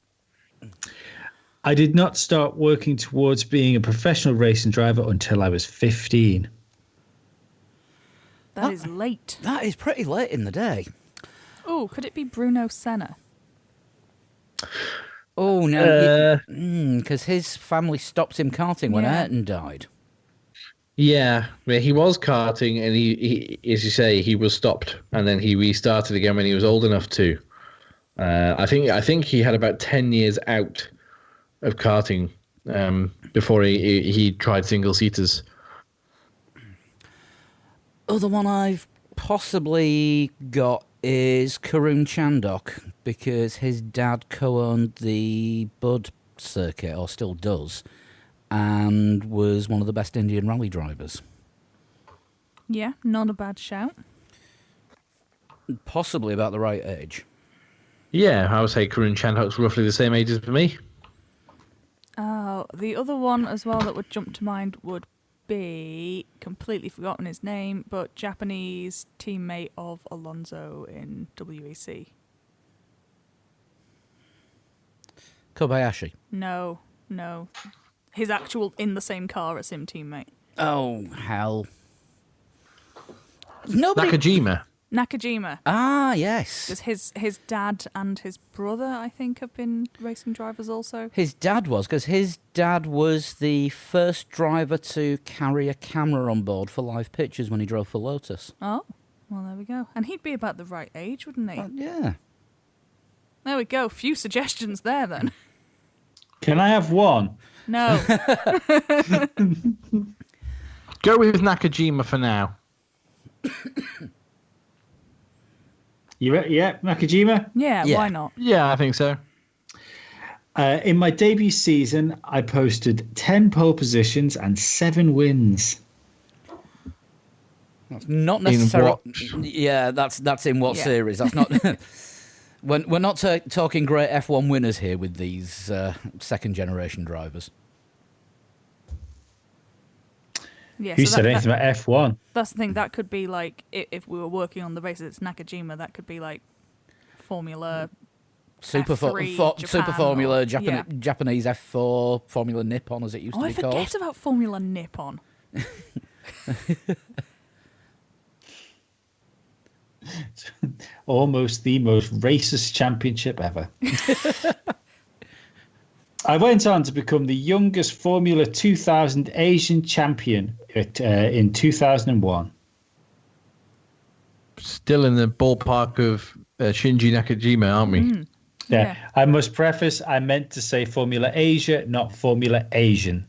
I did not start working towards being a professional racing driver until I was 15. That is late. That is pretty late in the day. Oh, could it be Bruno Senna? Oh, no. Because his family stopped him karting when Yeah. Ayrton died. Yeah, he was karting, and he, as you say, he was stopped, and then he restarted again when he was old enough to. I think he had about 10 years out of karting before he tried single seaters. Other one I've possibly got is Karun Chandok, because his dad co-owned the Bud circuit, or still does, and was one of the best Indian rally drivers. Yeah, not a bad shout. Possibly about the right age. Yeah, I would say Karun Chandhok's roughly the same age as me. The other one as well that would jump to mind would be, completely forgotten his name, but Japanese teammate of Alonso in WEC. Kobayashi. No. His actual in the same car as him teammate. Oh, hell. Nobody... Nakajima. Nakajima. Ah, yes. Because his dad and his brother, I think, have been racing drivers also. His dad was, because his dad was the first driver to carry a camera on board for live pictures when he drove for Lotus. Oh, well, there we go. And he'd be about the right age, wouldn't he? Yeah. There we go. Few suggestions there, then. Can I have one? No. Go with Nakajima for now. Yeah, Nakajima? Yeah, Yeah. why not? Yeah, I think so. In my debut season, I posted 10 pole positions and 7 wins. That's not In necessarily. what? Yeah, that's in what Yeah. series? That's not. We're not talking great F1 winners here with these second generation drivers. Yeah, Who so said anything about F1? that's the thing. That could be like, if we were working on the races, it's Nakajima, that could be like Formula Super F3 Super Japan Formula, or- yeah. Japanese F4, Formula Nippon as it used Oh, to I be forget called. about Formula Nippon. Almost the most racist championship ever. I went on to become the youngest Formula 2000 Asian champion in 2001. Still in the ballpark of Shinji Nakajima, aren't we? Mm. Yeah. Yeah. I must preface, I meant to say Formula Asia, not Formula Asian.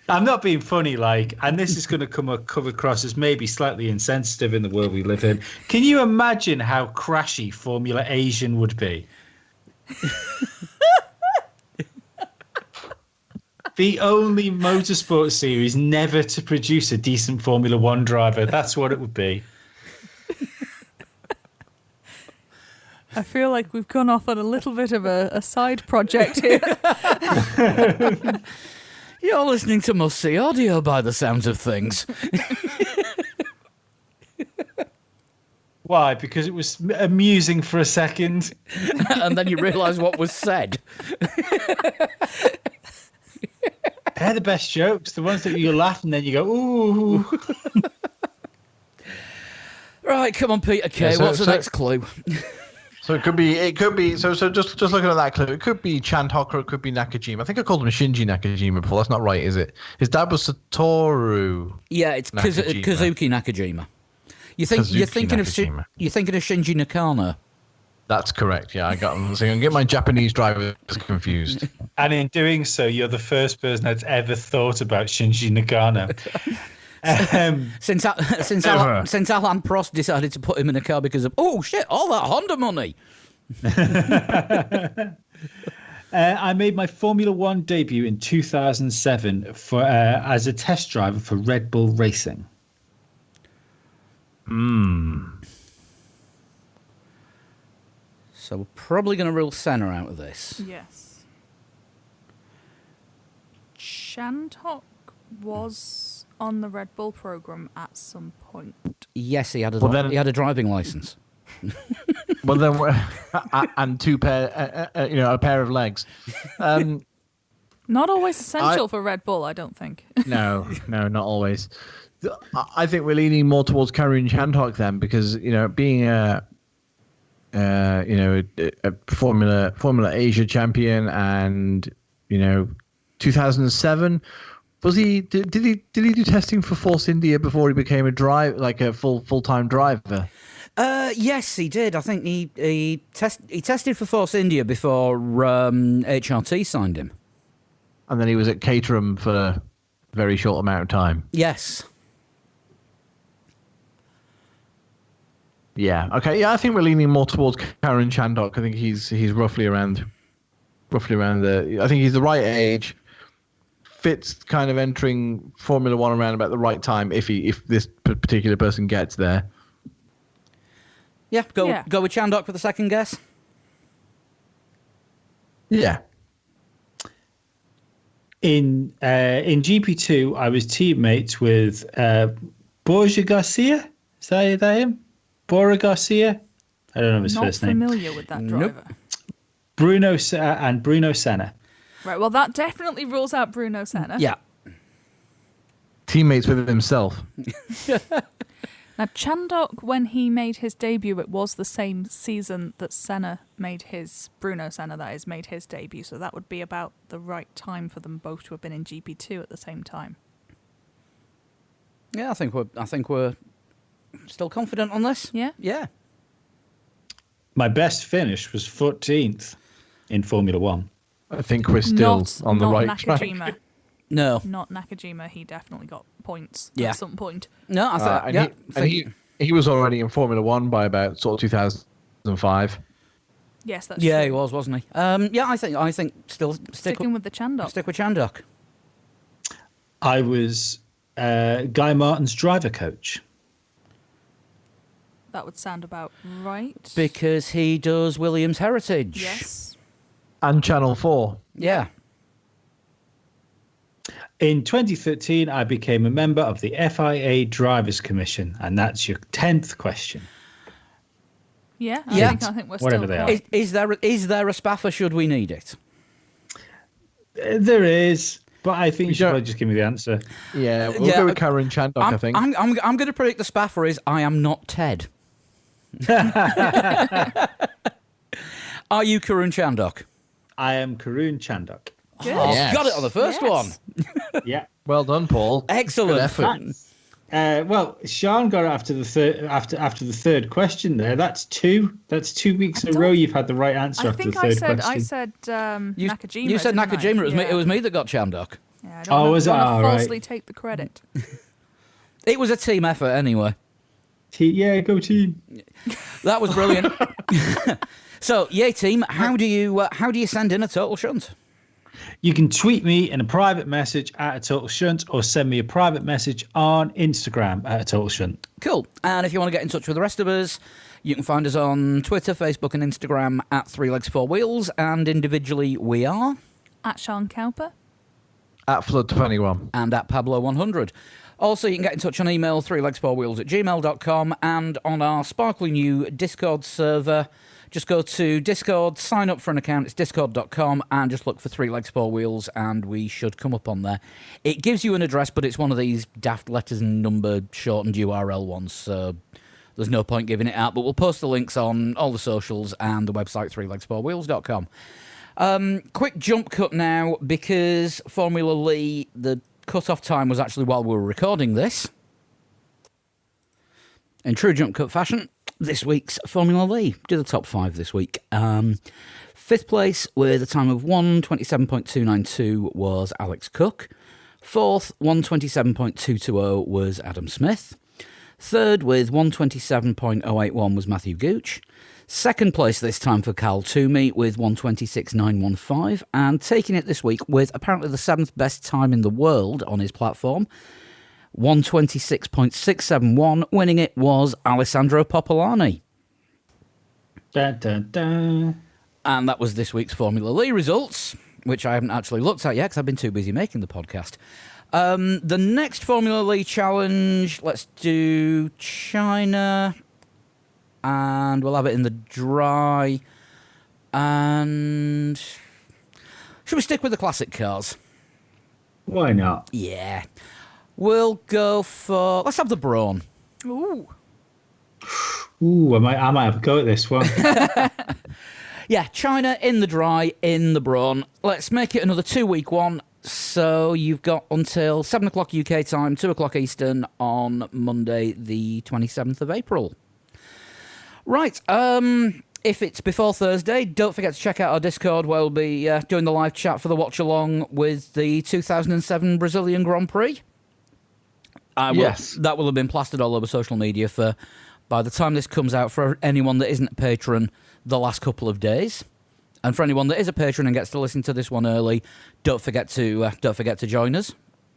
I'm not being funny, and this is going to come across as maybe slightly insensitive in the world we live in. Can you imagine how crashy Formula Asian would be? The only motorsport series never to produce a decent Formula One driver. That's what it would be. I feel like we've gone off on a little bit of a side project here. You're listening to Must See Audio by the sounds of things. Why? Because it was amusing for a second. And then you realise what was said. They're the best jokes. The ones that you laugh and then you go, ooh. Right, come on, Peter Kay. Yeah, so- What's the so- next clue? So it could be. So just looking at that clue, it could be Chandhok or it could be Nakajima. I think I called him Shinji Nakajima before. That's not right, is it? His dad was Satoru. Yeah, it's Nakajima. Kazuki Nakajima. You're thinking Nakajima. of Shinji Nakano. That's correct. Yeah, I got him. So I'm gonna get my Japanese drivers confused. And in doing so, you're the first person that's ever thought about Shinji Nagano. Since Ever. since Alan Prost decided to put him in a car because of all that Honda money. I made my Formula One debut in 2007 for as a test driver for Red Bull Racing. So we're probably going to rule Senna out of this. Yes. Shantok was on the Red Bull program at some point. Yes, he had a, Well, then- he had a driving license. Well, then, and a pair of legs. Not always essential for Red Bull, I don't think. No, not always. I think we're leaning more towards Karun Chandhok then, because being a Formula Asia champion, and 2007 was he? Did he do testing for Force India before he became a full-time driver? Yes, he did. I think he tested for Force India before HRT signed him. And then he was at Caterham for a very short amount of time. Yes. Yeah. Okay. Yeah, I think we're leaning more towards Karun Chandhok. I think he's roughly around the. I think he's the right age. Fits kind of entering Formula One around about the right time if this particular person gets there. Yeah, go Yeah. with Chandok for the second guess. Yeah. In GP2, I was teammates with Borja Garcia. Is that him? Borja Garcia? I don't know his Not first name. familiar with that Nope. driver. Bruno Senna. Right, well, that definitely rules out Bruno Senna. Yeah. Teammates with himself. Now, Chandok, when he made his debut, it was the same season that Bruno Senna, that is, made his debut. So that would be about the right time for them both to have been in GP2 at the same time. Yeah, I think we're still confident on this. Yeah? Yeah. My best finish was 14th in Formula One. I think we're still on the not right track. Nakajima. No. Not Nakajima. He definitely got points Yeah. at some point. No, I thought. He was already in Formula One by about sort of 2005. Yes, that's Yeah, true. he was, wasn't he? Yeah, I think still Sticking with the Chandok. stick with Chandok. I was Guy Martin's driver coach. That would sound about right. Because he does Williams Heritage. Yes. And Channel 4. Yeah. In 2013, I became a member of the FIA Drivers Commission, and that's your 10th question. Yeah, Yeah. I think we're Whatever still they are. quite- Is there a spaffer should we need it? There is, but I think you should don't- probably just give me the answer. Yeah, we'll Yeah, go with Karun Chandhok, I think. I'm going to predict the spaffer is I am not Ted. Are you Karun Chandok? I am Karun Chandok. Good. Oh, Yes. got it on the first Yes. one. Yeah. Well done, Paul. Excellent. Good effort. Well, Sean got it after the third question. There, that's two. That's 2 weeks in a row. You've had the right answer I after the think third I question. said You, Nakajima. you said didn't I? Nakajima. Yeah. It was me that got Chandok. Yeah, I Oh, don't was it? want to Oh, right. falsely take the credit. It was a team effort anyway. Yeah, go team. That was brilliant. So, yay team, how do you send in a total shunt? You can tweet me in a private message at a total shunt, or send me a private message on Instagram at a total shunt. Cool. And if you want to get in touch with the rest of us, you can find us on Twitter, Facebook, and Instagram at 3 Legs 4 Wheels, and individually we are, At Sean Cowper. At Flood21. and at Pablo100. Also, you can get in touch on email, 3legs4wheels@gmail.com, and on our sparkling new Discord server. Just go to Discord, sign up for an account, it's discord.com, and just look for 3 Legs 4 Wheels, and we should come up on there. It gives you an address, but it's one of these daft letters and number shortened URL ones, so there's no point giving it out, but we'll post the links on all the socials and the website 3legs4wheels.com. Quick jump cut now, because Formula Lee, the cut-off time was actually while we were recording this. In true jump cut fashion, this week's Formula Lee did the top 5 this week. Fifth place with a time of 1:27.292 was Alex Cook. Fourth, 1:27.220 was Adam Smith. Third with 1:27.081 was Matthew Gooch. Second place this time for Cal Toomey with 1:26.915, and taking it this week with apparently the 7th best time in the world on his platform, 1:26.671. Winning it was Alessandro Popolani. Dun, dun, dun. And that was this week's Formula Lee results, which I haven't actually looked at yet because I've been too busy making the podcast. The next Formula Lee challenge, let's do China, and we'll have it in the dry. And should we stick with the classic cars? Why not? Yeah. We'll go for... Let's have the Brawn. Ooh. Ooh, I might have a go at this one. Yeah, China in the dry, in the Brawn. Let's make it another 2-week one. So you've got until 7 o'clock UK time, 2 o'clock Eastern on Monday, the 27th of April. Right, if it's before Thursday, don't forget to check out our Discord where we'll be doing the live chat for the watch-along with the 2007 Brazilian Grand Prix. Yes. That will have been plastered all over social media for, by the time this comes out, for anyone that isn't a patron, the last couple of days. And for anyone that is a patron and gets to listen to this one early, don't forget to join us,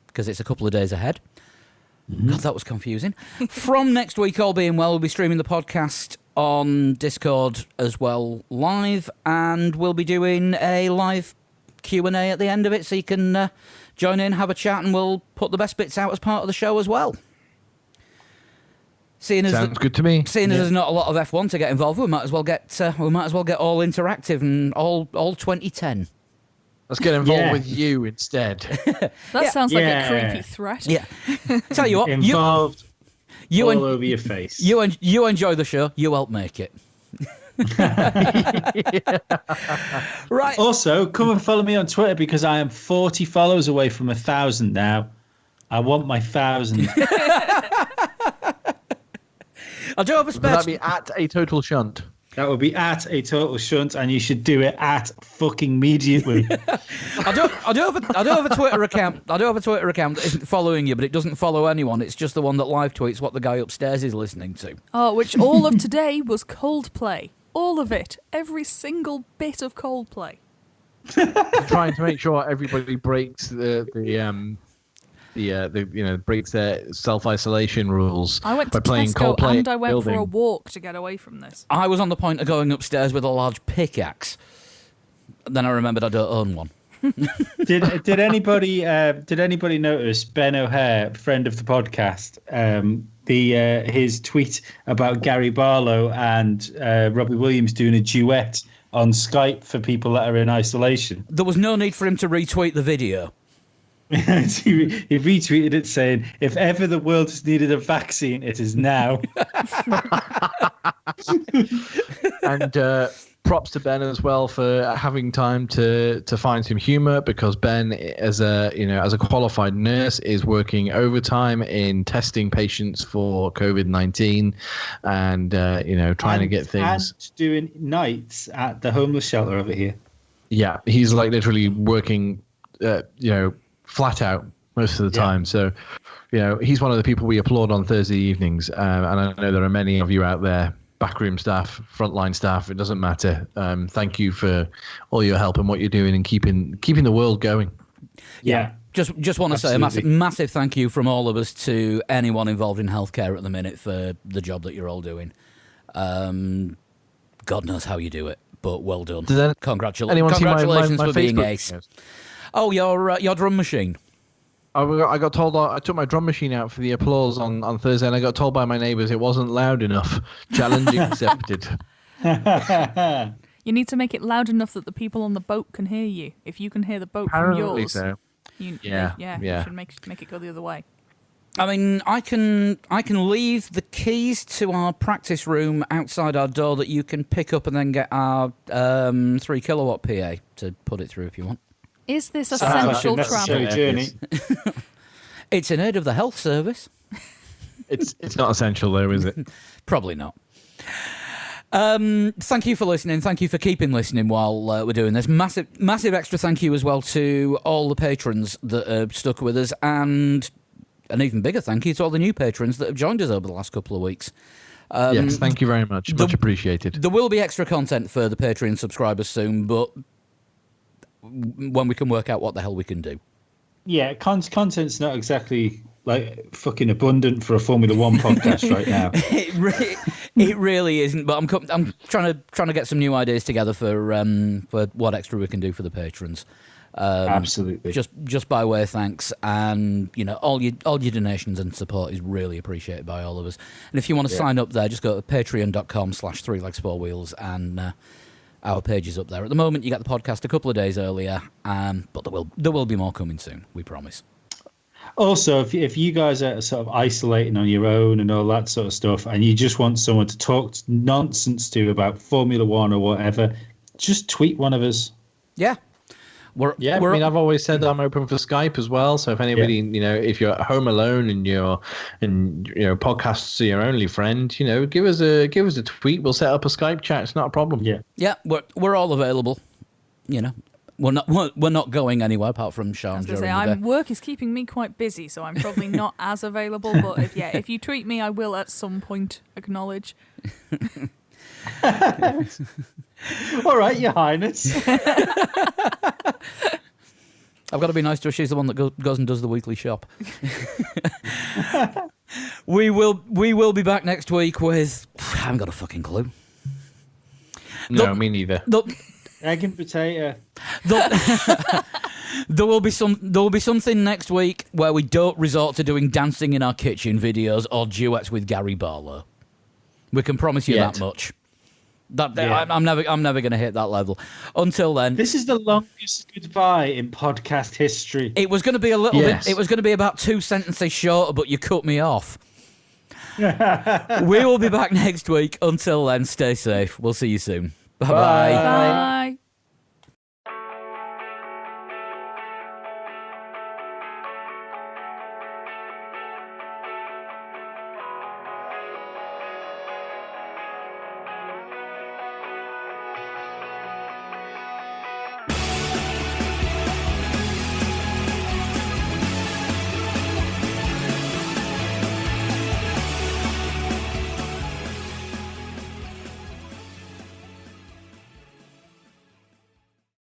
because it's a couple of days ahead. God, that was confusing. From next week, all being well, we'll be streaming the podcast on Discord as well live, and we'll be doing a live Q&A at the end of it, so you can join in, have a chat, and we'll put the best bits out as part of the show as well. Sounds good to me. Seeing as there's not a lot of F1 to get involved with, we might as well get all interactive and all 2010. Let's get involved Yeah. with you instead. That sounds like a Yeah. creepy threat. Yeah. Tell you what, Involved you all over your face. you enjoy the show. You help make it. Right. Also, come and follow me on Twitter because I am 40 followers away from 1,000 now. I want my 1,000. I do have a Would spare. that be at a total shunt? That would be at a total shunt, and you should do it at fucking immediately. I do have a Twitter account. I do have a Twitter account that isn't following you, but it doesn't follow anyone. It's just the one that live tweets what the guy upstairs is listening to. Oh, which all of today was Coldplay. All of it. Every single bit of Coldplay. Trying to make sure everybody breaks breaks their self-isolation rules I went by to playing Tesco Coldplay and I went building. for a walk to get away from this. I was on the point of going upstairs with a large pickaxe. Then I remembered I don't own one. Did anybody notice Ben O'Hare, friend of the podcast, his tweet about Gary Barlow and Robbie Williams doing a duet on Skype for people that are in isolation? There was no need for him to retweet the video. he retweeted it saying, "If ever the world has needed a vaccine, it is now." And props to Ben as well for having time to find some humor, because Ben, as a qualified nurse, is working overtime in testing patients for COVID-19 and trying to get things. And doing nights at the homeless shelter over here. Yeah, he's like literally working, flat out most of the time. So, he's one of the people we applaud on Thursday evenings. And I know there are many of you out there, backroom staff, frontline staff. It doesn't matter. Thank you for all your help and what you're doing and keeping the world going. Yeah. Just want to say a massive thank you from all of us to anyone involved in healthcare at the minute for the job that you're all doing. God knows how you do it, but well done. Anyone see Congratulations my for being Facebook ace. videos? Oh, your drum machine. I got told I took my drum machine out for the applause on Thursday, and I got told by my neighbours it wasn't loud enough. Challenge accepted. You need to make it loud enough that the people on the boat can hear you. If you can hear the boat Apparently from yours, so. you should make it go the other way. I mean, I can leave the keys to our practice room outside our door that you can pick up and then get our 3 kilowatt PA to put it through if you want. Is this Sounds like essential a necessary travel? journey. It's in aid of the health service. It's not essential though, is it? Probably not. Thank you for listening. Thank you for keeping listening while we're doing this. Massive extra thank you as well to all the patrons that have stuck with us, and an even bigger thank you to all the new patrons that have joined us over the last couple of weeks. Yes, thank you very much. Much appreciated. There will be extra content for the Patreon subscribers soon, but when we can work out what the hell we can do. Yeah, content's not exactly like fucking abundant for a Formula One podcast right now. It really isn't. But I'm trying to get some new ideas together for what extra we can do for the patrons. Absolutely. Just by way of thanks, and all your donations and support is really appreciated by all of us. And if you want to sign up there, just go to patreon.com/3legs4wheels, and our page is up there. At the moment, you get the podcast a couple of days earlier, but there will be more coming soon. We promise. Also, if you guys are sort of isolating on your own and all that sort of stuff, and you just want someone to talk nonsense to about Formula One or whatever, just tweet one of us. Yeah. I've always said that I'm open for Skype as well. So if anybody, if you're at home alone and podcasts are your only friend, give us a tweet. We'll set up a Skype chat. It's not a problem. Yeah, we're all available. We're not going anywhere apart from Sean. Work is keeping me quite busy, so I'm probably not as available. But if you tweet me, I will at some point acknowledge. All right, Your Highness. I've got to be nice to her. She's the one that goes and does the weekly shop. We will be back next week with I haven't got a fucking clue. No, me neither. Egg and potato. There will be something next week where we don't resort to doing dancing in our kitchen videos or duets with Gary Barlow. We can promise you that much. I'm never going to hit that level. Until then, this is the longest goodbye in podcast history. It was going to be a little bit. It was going to be about 2 sentences shorter, but you cut me off. We will be back next week. Until then, stay safe. We'll see you soon. Bye-bye. Bye.